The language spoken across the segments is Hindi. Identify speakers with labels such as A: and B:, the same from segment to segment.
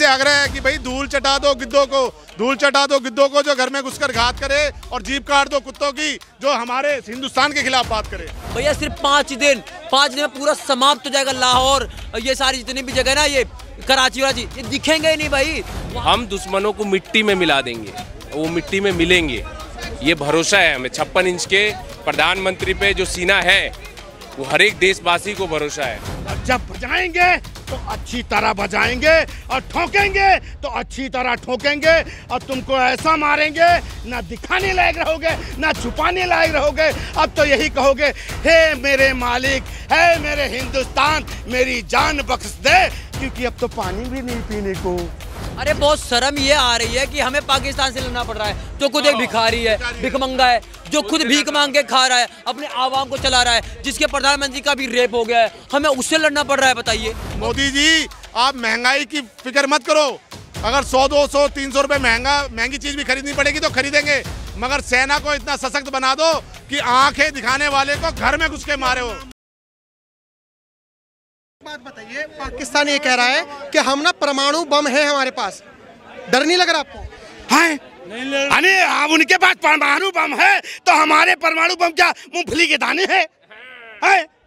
A: आग्रह है कि भाई धूल चटा दो गिद्धों को, धूल चटा दो गिद्धों को जो घर में घुसकर घात करे, और जीभ काट दो कुत्तों की जो हमारे हिंदुस्तान के खिलाफ बात करे।
B: भैया सिर्फ 5 दिन में पूरा समाप्त हो जाएगा लाहौर, ये सारी जितनी भी जगह ना, ये कराची वराची, ये दिखेंगे ही नहीं भाई।
C: हम दुश्मनों को मिट्टी में मिला देंगे, वो मिट्टी में मिलेंगे, ये भरोसा है हमें। 56 इंच के प्रधानमंत्री पे जो सीना है वो हर एक देशवासी को भरोसा है।
D: और जब बजाएंगे तो अच्छी तरह बजाएंगे, और ठोकेंगे तो अच्छी तरह ठोकेंगे, और तुमको ऐसा मारेंगे ना दिखाने लायक रहोगे ना छुपाने लायक रहोगे। अब तो यही कहोगे, हे मेरे मालिक, हे मेरे हिंदुस्तान, मेरी जान बख्श दे, क्योंकि अब तो पानी भी नहीं पीने को।
B: अरे बहुत शर्म ये आ रही है कि हमें पाकिस्तान से लड़ना पड़ रहा है, जो खुद एक भिखारी है, भिखमंगा है, जो खुद भीख मांग के खा रहा है, अपने आवाम को चला रहा है, जिसके प्रधानमंत्री का भी रेप हो गया है, हमें उससे लड़ना पड़ रहा है। बताइए
A: मोदी जी, आप महंगाई की फिक्र मत करो। अगर 100, 200, 300 रुपए महंगी चीज भी खरीदनी पड़ेगी तो खरीदेंगे, मगर सेना को इतना सशक्त बना दो कि आंखें दिखाने वाले को घर में घुस के मारे हो।
E: बात बताइए, पाकिस्तान ये कह रहा है कि हम ना परमाणु बम है हमारे पास, डर नहीं लग रहा आपको?
D: अरे अब उनके पास परमाणु बम है तो हमारे परमाणु बम क्या मूंगफली के दाने हैं?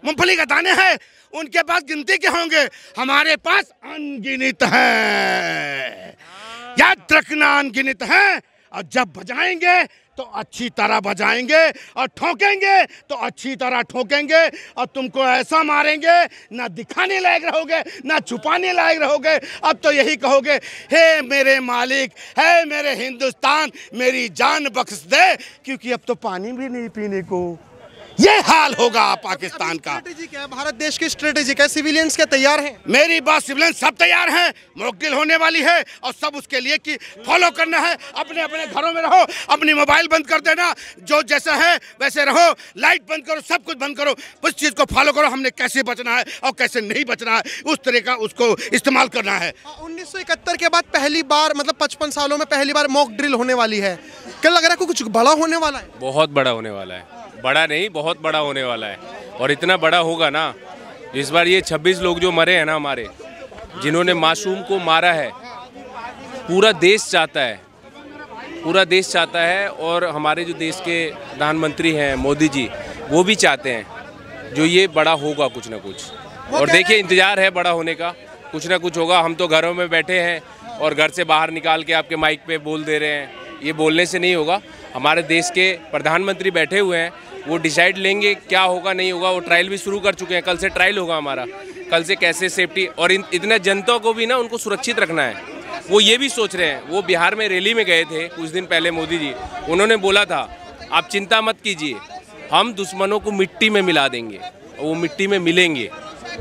D: मूंगफली के दाने हैं, उनके पास गिनती के होंगे, हमारे पास अनगिनत है। याद रखना, अनगिनत है। और जब बजाएंगे तो अच्छी तरह बजाएंगे, और ठोकेंगे तो अच्छी तरह ठोकेंगे, और तुमको ऐसा मारेंगे ना दिखाने लायक रहोगे ना छुपाने लायक रहोगे। अब तो यही कहोगे, हे मेरे मालिक, हे मेरे हिंदुस्तान, मेरी जान बख्श दे, क्योंकि अब तो पानी भी नहीं पीने को। ये हाल होगा पाकिस्तान का।
E: स्ट्रेटेजी क्या है? भारत देश की स्ट्रेटेजी क्या है? सिविलियंस क्या तैयार हैं?
D: मेरी बात, सिविलियन सब तैयार हैं, मॉक ड्रिल होने वाली है, और सब उसके लिए कि फॉलो करना है। अपने अपने घरों में रहो, अपनी मोबाइल बंद कर देना, जो जैसा है वैसे रहो, लाइट बंद करो, सब कुछ बंद करो, उस चीज़ को फॉलो करो। हमने कैसे बचना है और कैसे नहीं बचना है, उस तरह का उसको इस्तेमाल करना है।
E: 1971 के बाद पहली बार, मतलब 55 सालों में पहली बार मॉक ड्रिल होने वाली है। क्या लग रहा है कुछ बड़ा होने वाला है?
C: बहुत बड़ा होने वाला है, बड़ा नहीं बहुत बड़ा होने वाला है। और इतना बड़ा होगा ना, इस बार ये 26 लोग जो मरे हैं ना हमारे, जिन्होंने मासूम को मारा है, पूरा देश चाहता है, पूरा देश चाहता है। और हमारे जो देश के प्रधानमंत्री हैं मोदी जी, वो भी चाहते हैं जो ये बड़ा होगा कुछ ना कुछ। और देखिए इंतज़ार है बड़ा होने का, कुछ ना कुछ होगा। हम तो घरों में बैठे हैं और घर से बाहर निकाल के आपके माइक पे बोल दे रहे हैं, ये बोलने से नहीं होगा। हमारे देश के प्रधानमंत्री बैठे हुए हैं, वो डिसाइड लेंगे क्या होगा नहीं होगा। वो ट्रायल भी शुरू कर चुके हैं, कल से ट्रायल होगा हमारा, कल से कैसे सेफ्टी और इतने जनता को भी ना उनको सुरक्षित रखना है, वो ये भी सोच रहे हैं। वो बिहार में रैली में गए थे कुछ दिन पहले मोदी जी, उन्होंने बोला था आप चिंता मत कीजिए, हम दुश्मनों को मिट्टी में मिला देंगे, वो मिट्टी में मिलेंगे,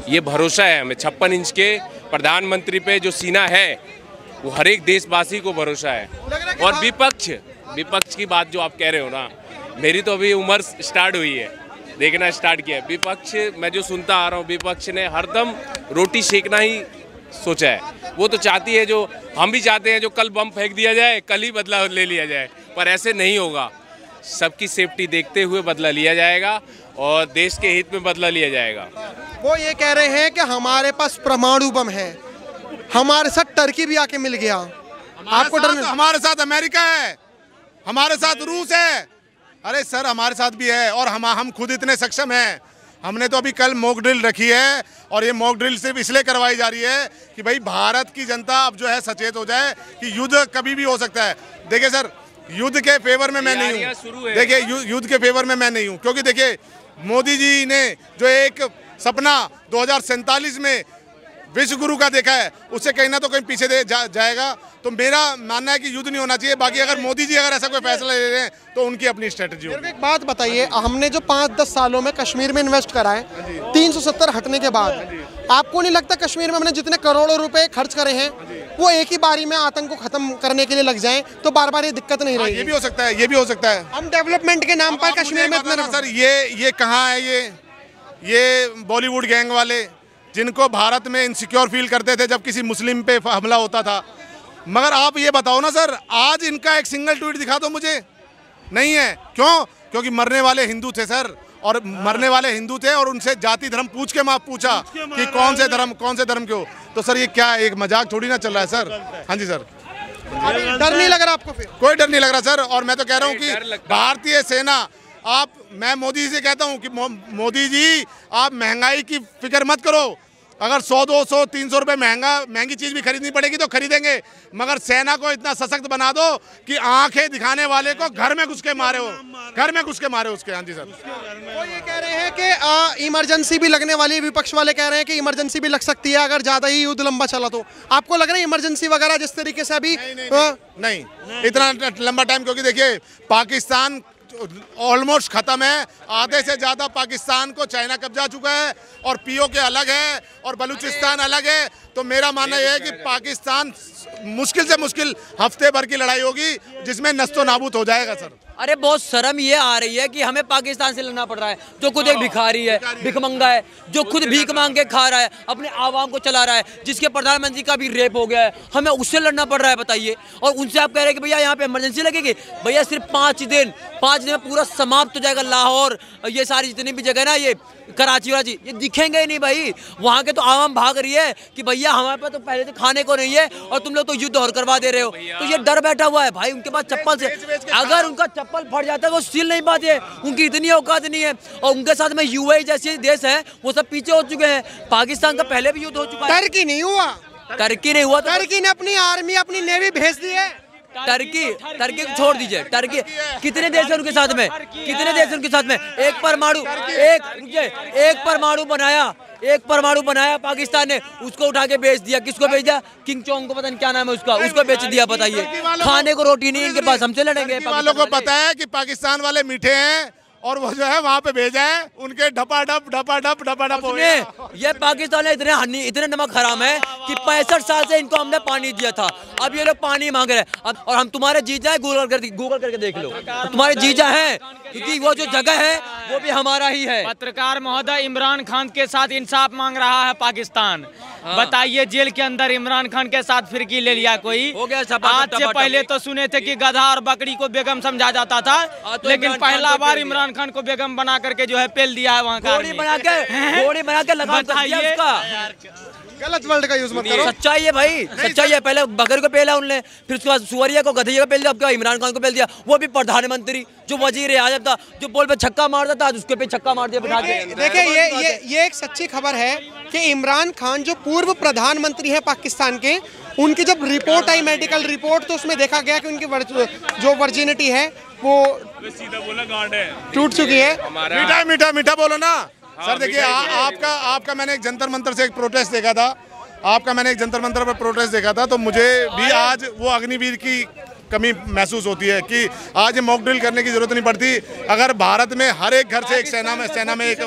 C: ये भरोसा है हमें। 56 इंच के प्रधानमंत्री पे जो सीना है वो हर एक देशवासी को भरोसा है। और विपक्ष की बात जो आप कह रहे हो ना, मेरी तो अभी उम्र स्टार्ट हुई है, देखना स्टार्ट किया है। विपक्ष मैं जो सुनता आ रहा हूँ, विपक्ष ने हरदम रोटी सेकना ही सोचा है। वो तो चाहती है, जो हम भी चाहते हैं, जो कल बम फेंक दिया जाए कल ही बदला ले लिया जाए, पर ऐसे नहीं होगा। सबकी सेफ्टी देखते हुए बदला लिया जाएगा और देश के हित में बदला लिया जाएगा।
E: वो ये कह रहे हैं कि हमारे पास परमाणु बम है, हमारे साथ टर्की भी आके मिल गया। आपको डर नहीं?
A: हमारे साथ अमेरिका है, हमारे साथ रूस है। अरे सर हमारे साथ भी है, और हम खुद इतने सक्षम हैं। हमने तो अभी कल मॉक ड्रिल रखी है, और ये मॉक ड्रिल सिर्फ इसलिए करवाई जा रही है कि भाई भारत की जनता अब जो है सचेत हो जाए कि युद्ध कभी भी हो सकता है। देखिए सर, युद्ध के फेवर में मैं नहीं हूँ, देखिए युद्ध के फेवर में मैं नहीं हूँ, क्योंकि देखिए मोदी जी ने जो एक सपना 2047 में विश्व गुरु का देखा है, उससे कहीं ना तो कहीं पीछे जाएगा। तो मेरा मानना है कि युद्ध नहीं होना चाहिए। बाकी अगर मोदी जी अगर ऐसा कोई फैसला ले रहे हैं तो उनकी अपनी स्ट्रेटजी होगी।
E: एक बात बताइए, हमने जो 5-10 सालों में कश्मीर में इन्वेस्ट करा है, 370 हटने के बाद, आपको नहीं लगता कश्मीर में हमने जितने करोड़ों रुपए खर्च करे हैं वो एक ही बारी में आतंक को खत्म करने के लिए लग जाएं तो बार बार ये दिक्कत नहीं रहेगी?
A: ये भी हो सकता है, ये भी हो सकता है।
E: हम डेवलपमेंट के नाम पर कश्मीर में इतना
A: सर ये कहाँ है? ये बॉलीवुड गैंग वाले जिनको भारत में इनसिक्योर फील करते थे जब किसी मुस्लिम पे हमला होता था। मगर आप ये बताओ ना सर, आज इनका एक सिंगल ट्वीट दिखा दो मुझे, नहीं है। क्यों? क्योंकि मरने वाले हिंदू थे सर, और मरने वाले हिंदू थे, और उनसे जाति धर्म पूछ के पूछा कि कौन से धर्म के हो। तो सर ये क्या एक मजाक थोड़ी ना चल रहा है सर। हाँ जी सर,
E: डर नहीं लग रहा आपको फिर?
A: कोई डर नहीं लग रहा सर। और मैं तो कह रहा हूँ कि भारतीय सेना, मैं मोदी जी से कहता हूँ कि मोदी जी आप महंगाई की फिक्र मत करो। अगर 100, 200, 300 रुपए महंगी चीज भी खरीदनी पड़ेगी तो खरीदेंगे, मगर सेना को इतना सशक्त बना दो कि आंखें दिखाने वाले को घर में घुस के मारे उसके। हाँ जी सर।
E: वो ये कह रहे हैं कि इमरजेंसी भी लगने वाली है, विपक्ष वाले कह रहे हैं कि इमरजेंसी भी लग सकती है अगर ज्यादा ही युद्ध लंबा चला तो। आपको लग रहा है इमरजेंसी वगैरह जिस तरीके से अभी
A: नहीं इतना लंबा टाइम, क्योंकि देखिए पाकिस्तान ऑलमोस्ट खत्म है। आधे से ज्यादा पाकिस्तान को चाइना कब्जा चुका है और पीओके अलग है और बलूचिस्तान अलग है। तो मेरा मानना यह है कि पाकिस्तान मुश्किल से मुश्किल हफ्ते भर की लड़ाई होगी जिसमें नस्तो नाबूद हो जाएगा सर।
B: अरे बहुत शर्म ये आ रही है कि हमें पाकिस्तान से लड़ना पड़ रहा है, जो खुद एक भिखारी है, भिखमंगा है, जो खुद भीख मांग के खा रहा है, अपने आवाम को चला रहा है, जिसके प्रधानमंत्री का भी रेप हो गया है, हमें उससे लड़ना पड़ रहा है, बताइए। और उनसे आप कह रहे हैं कि भैया यहाँ पे इमरजेंसी लगेगी। भैया सिर्फ 5 दिन में पूरा समाप्त हो जाएगा लाहौर, ये सारी जितनी भी जगह ना, ये कराची वराची, ये दिखेंगे ही नहीं भाई। वहाँ के तो आवाम भाग रही है कि भैया हमारे पास तो पहले से खाने को नहीं है और तुम लोग तो युद्ध और करवा दे रहे हो। तो ये डर बैठा हुआ है भाई उनके पास चप्पल से, अगर उनका चप्पल फट जाता है वो सिल नहीं पाते, उनकी इतनी औकात नहीं है। और उनके साथ में यूएई जैसे देश है वो सब पीछे हो चुके हैं। पाकिस्तान का पहले भी युद्ध हो चुका है।
E: टर्की नहीं हुआ,
B: टर्की नहीं हुआ,
E: टर्की ने अपनी आर्मी अपनी नेवी भेज दी है।
B: टर्की को छोड़ दीजिए, टर्की कितने देश हैं उनके साथ में, कितने देश हैं उनके साथ में। एक परमाणु बनाया पाकिस्तान ने, उसको उठा के बेच दिया। किसको बेच दिया? किंग चोंग को, पता नहीं क्या नाम है उसको बेच दिया। बताइए, खाने को रोटी नहीं इनके पास, हमसे लड़ेंगे।
A: वालों को पता है कि पाकिस्तान वाले मीठे हैं और वो जो है वहाँ पे भेजा है, उनके ढपाढप हो गया।
B: ये पाकिस्तान में इतने नमक हराम है कि 65 साल से इनको हमने पानी दिया था, अब ये लोग पानी मांग रहे हैं। और हम तुम्हारे जीजा है, गूगल करके देख लो, तुम्हारे जीजा है, क्योंकि वो जो जगह है वो भी हमारा ही है।
F: पत्रकार महोदय, इमरान खान के साथ इंसाफ मांग रहा है पाकिस्तान। बताइए, जेल के अंदर इमरान खान के साथ फिरकी ले लिया कोई?
B: हो गया।
F: आज से पहले तो सुने थे कि गधा और बकरी को बेगम समझा जाता था, लेकिन पहला बार इमरान खान को बेगम बना करके जो है पेल दिया है वहाँ का।
B: घोड़ी बना के लगा दिया उसका।
E: गलत वर्ड का यूज मत करो।
B: सच्चाई है भाई, सच्चाई है। पहले बकरी को पेला उनने, फिर उसके बाद सुअरिया को, गधैया को पेल दिया, अब क्या इमरान खान को पेल दिया। वो भी प्रधानमंत्री, जो वजीर आजम था, जो बॉल पे छक्का मारता था, उसके पे छक्का मार दिया बिठा के।
E: देखिए ये एक सच्ची खबर है कि इमरान खान जो पूर्व प्रधानमंत्री है पाकिस्तान के, उनकी जब रिपोर्ट आई, मेडिकल रिपोर्ट, तो उसमें देखा गया कि उनकी जो वर्जिनिटी है वो
C: सीधा बोला गांड है,
E: टूट चुकी है।
A: मीठा बोलो ना सर। देखिए आपका मैंने एक जंतर मंतर से एक प्रोटेस्ट देखा था, तो मुझे भी आज वो अग्निवीर की कमी महसूस होती है कि आज ये मॉक ड्रिल करने की जरूरत नहीं पड़ती अगर भारत में हर एक घर से एक सेना में एक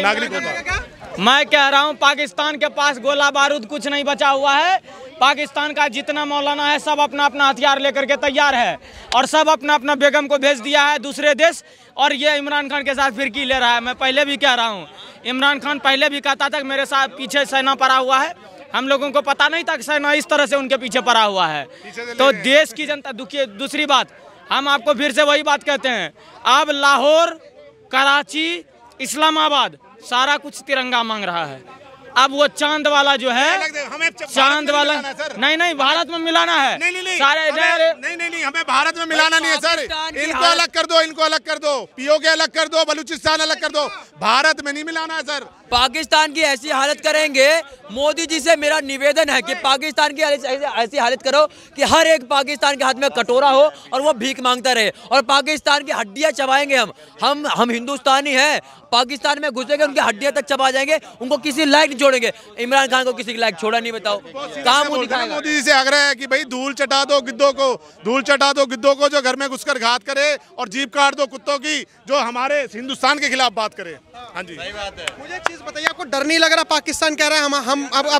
A: नागरिक होता।
F: मैं कह रहा हूं, पाकिस्तान के पास गोला बारूद कुछ नहीं बचा हुआ है। पाकिस्तान का जितना मौलाना है सब अपना अपना हथियार लेकर के तैयार है और सब अपना अपना बेगम को भेज दिया है दूसरे देश, और ये इमरान खान के साथ फिरकी ले रहा है। मैं पहले भी कह रहा हूं, इमरान खान पहले भी कहता था कि मेरे साथ पीछे सेना पड़ा हुआ है। हम लोगों को पता नहीं था कि सेना इस तरह से उनके पीछे पड़ा हुआ है। तो देश की जनता दुखी है। दूसरी बात, हम आपको फिर से वही बात कहते हैं, अब लाहौर, कराची, इस्लामाबाद सारा कुछ तिरंगा मांग रहा है। अब वो चांद वाला जो है, चांद वाला नहीं, भारत में मिलाना है।
A: नहीं, हमें भारत में मिलाना नहीं है सर। इनको अलग कर दो, पीओके अलग कर दो, बलूचिस्तान अलग कर दो, भारत में नहीं मिलाना है सर।
B: पाकिस्तान की ऐसी हालत करेंगे, मोदी जी से मेरा निवेदन है कि पाकिस्तान की ऐसी हालत करो कि हर एक पाकिस्तान के हाथ में कटोरा हो और वो भीख मांगता रहे, और पाकिस्तान की हड्डियां चबाएंगे हम हिंदुस्तानी हैं। पाकिस्तान में घुसेंगे, उनकी हड्डियां तक चबा जाएंगे, उनको किसी लायक नहीं छोड़ेंगे। इमरान खान को किसी लायक छोड़ा नहीं, बताओ काम
A: मोदी जी से आग्रह है कि भाई धूल चटा दो गिद्धों को जो घर में घुसकर घात करे, और जीप काट दो कुत्तों की जो हमारे हिंदुस्तान के खिलाफ बात करे। हाँ जी,
E: मुझे एक चीज बताइए, आपको डर नहीं लग रहा? पाकिस्तान कह रहा है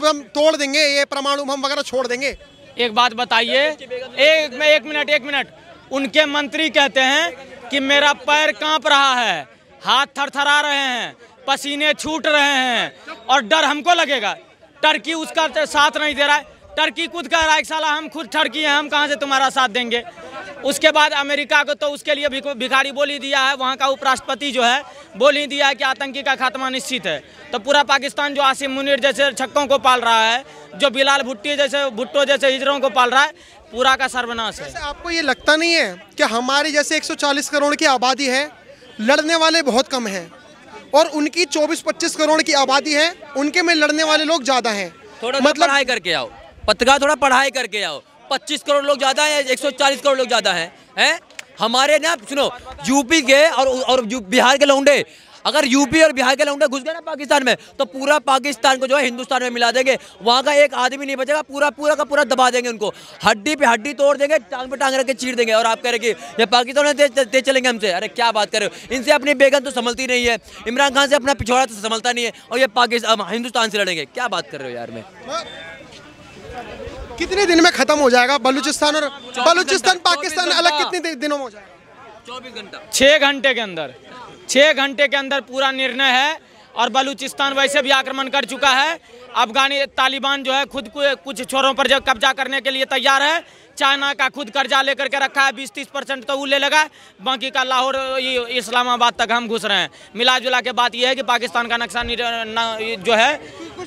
E: हम तोड़ देंगे, ये परमाणु बम वगैरह छोड़ देंगे।
F: एक बात बताइए, एक मिनट, उनके मंत्री कहते हैं कि मेरा पैर कांप रहा है, हाथ थरथरा रहे हैं, पसीने छूट रहे हैं और डर हमको लगेगा। टर्की उसका साथ नहीं दे रहा है। टर्की खुद कह रहा है कि साला हम खुद टर्की हैं, हम कहाँ से तुम्हारा साथ देंगे। उसके बाद अमेरिका को तो उसके लिए भिखारी बोल ही दिया है, वहाँ का उपराष्ट्रपति जो है बोल ही दिया है कि आतंकी का खात्मा निश्चित है। तो पूरा पाकिस्तान जो आसिम मुनीर जैसे छक्कों को पाल रहा है, जो बिलाल भुट्टो जैसे हिजरों को पाल रहा है, पूरा का सर्वनाश है।
E: आपको ये लगता नहीं है कि हमारी जैसे 140 करोड़ की आबादी है, लड़ने वाले बहुत कम हैं, और उनकी 24-25 करोड़ की आबादी है, उनके में लड़ने वाले लोग ज़्यादा हैं?
B: थोड़ा मतलब पढ़ाई करके आओ, पत्रकार थोड़ा पढ़ाई करके आओ। 25 करोड़ लोग ज़्यादा हैं, 140 करोड़ लोग ज़्यादा हैं? हमारे ना सुनो, यूपी के और बिहार के लौंडे, अगर यूपी और बिहार के लौंडे घुस गए ना पाकिस्तान में, तो पूरा पाकिस्तान को जो है हिंदुस्तान में मिला देंगे। वहाँ का एक आदमी नहीं बचेगा, पूरा का पूरा दबा देंगे उनको, हड्डी पे हड्डी तोड़ देंगे, टांग पे टांग रख के चीर देंगे। और आप कह रहे कि ये पाकिस्तान तेज चलेंगे हमसे? अरे क्या बात कर रहे हो, इनसे अपनी बेगम तो संभलती नहीं है, इमरान खान से अपना पिछोड़ा तो संभलता नहीं है, और ये पाकिस्तान हिंदुस्तान से लड़ेंगे? क्या बात कर रहे हो यार। मैं
E: कितने दिन में खत्म हो जाएगा बलूचिस्तान और बलूचिस्तान पाकिस्तान अलग? कितने दिनों में हो जाएगा?
B: 24 घंटा,
F: 6 घंटे के अंदर, 6 घंटे के अंदर पूरा निर्णय है। और बलूचिस्तान वैसे भी आक्रमण कर चुका है। अफगानी तालिबान जो है खुद को कुछ छोरों पर जब कब्जा करने के लिए तैयार है। चाइना का खुद कर्जा लेकर के रखा है, 20-30% तो वो ले लगा, बाकी का लाहौर इस्लामाबाद तक हम घुस रहे हैं। मिला जुला के बात यह है कि पाकिस्तान का जो है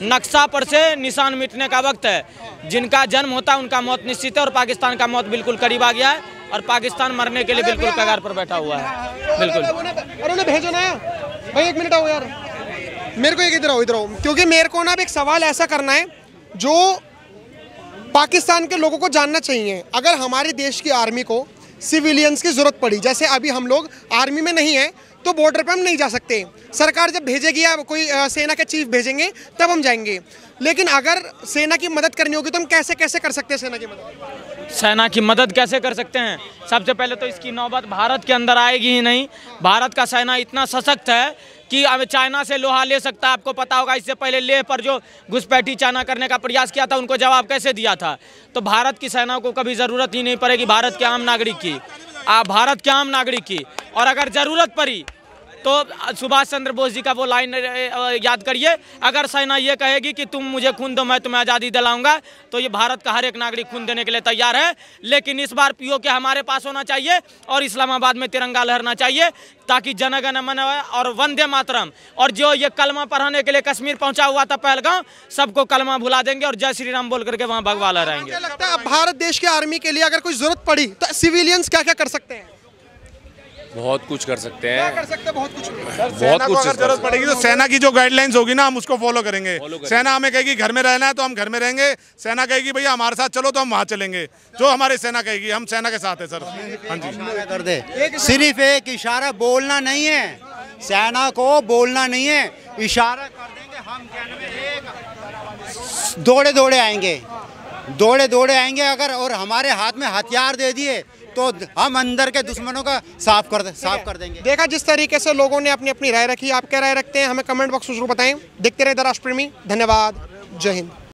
F: नक्शा पर से निशान मिटने का वक्त है। जिनका जन्म होता है उनका मौत निश्चित है, और पाकिस्तान का मौत बिल्कुल करीब आ गया है, और पाकिस्तान मरने के लिए बिल्कुल कगार पर बैठा हुआ है। बिल्कुल।
E: अरे उन्हें भेजो ना भाई, 1 मिनट आओ यार, मेरे को इधर आओ, क्योंकि मेरे को ना अब एक सवाल ऐसा करना है जो पाकिस्तान के लोगों को जानना चाहिए। अगर हमारे देश की आर्मी को सिविलियंस की ज़रूरत पड़ी, जैसे अभी हम लोग आर्मी में नहीं हैं, तो बॉर्डर पे हम नहीं जा सकते। सरकार जब भेजेगी या कोई सेना के चीफ भेजेंगे तब हम जाएंगे। लेकिन अगर सेना की मदद करनी होगी तो हम कैसे कैसे कर सकते हैं सेना की मदद?
F: सेना की मदद कैसे कर सकते हैं? सबसे पहले तो इसकी नौबत भारत के अंदर आएगी ही नहीं। भारत का सेना इतना सशक्त है कि अब चाइना से लोहा ले सकता है। आपको पता होगा इससे पहले लेह पर जो घुसपैठी चाइना करने का प्रयास किया था, उनको जवाब कैसे दिया था। तो भारत की सेना को कभी ज़रूरत ही नहीं पड़ेगी भारत के आम नागरिक की। और अगर ज़रूरत पड़ी तो सुभाष चंद्र बोस जी का वो लाइन याद करिए, अगर सेना ये कहेगी कि तुम मुझे खून दो मैं तुम्हें आज़ादी दिलाऊंगा, तो ये भारत का हर एक नागरिक खून देने के लिए तैयार है। लेकिन इस बार पीओके हमारे पास होना चाहिए और इस्लामाबाद में तिरंगा लहरना चाहिए, ताकि जन गण मन और वंदे मातरम, और जो ये कलमा पढ़ाने के लिए कश्मीर पहुंचा हुआ था पहलगांव, सबको कलमा भुला देंगे और जय श्री राम बोल करके वहाँ भगवा लहराएंगे।
E: क्या लगता है भारत देश की आर्मी के लिए अगर कोई जरूरत पड़ी तो सिविलियंस क्या क्या कर सकते हैं?
C: बहुत कुछ कर सकते हैं,
E: क्या कर सकते हैं? बहुत कुछ।
A: सेना को अगर जरूरत पड़ेगी तो सेना की जो गाइडलाइंस होगी ना, हम उसको फॉलो करेंगे। सेना हमें कहेगी घर में रहना है तो हम घर में रहेंगे, सेना कहेगी भैया हमारे साथ चलो तो हम वहाँ चलेंगे। जो हमारी सेना कहेगी हम सेना के साथ है सर। हाँ जी,
G: कर दे, सिर्फ एक इशारा बोलना नहीं है, सेना को बोलना नहीं है, इशारा कर देंगे हम दौड़े आएंगे अगर, और हमारे हाथ में हथियार दे दिए तो हम अंदर के दुश्मनों का साफ कर देंगे।
E: देखा जिस तरीके से लोगों ने अपनी अपनी राय रखी, आप क्या राय रखते हैं हमें कमेंट बॉक्स में जरूर बताएं। देखते रहे द राष्ट्रप्रेमी। धन्यवाद, जय हिंद।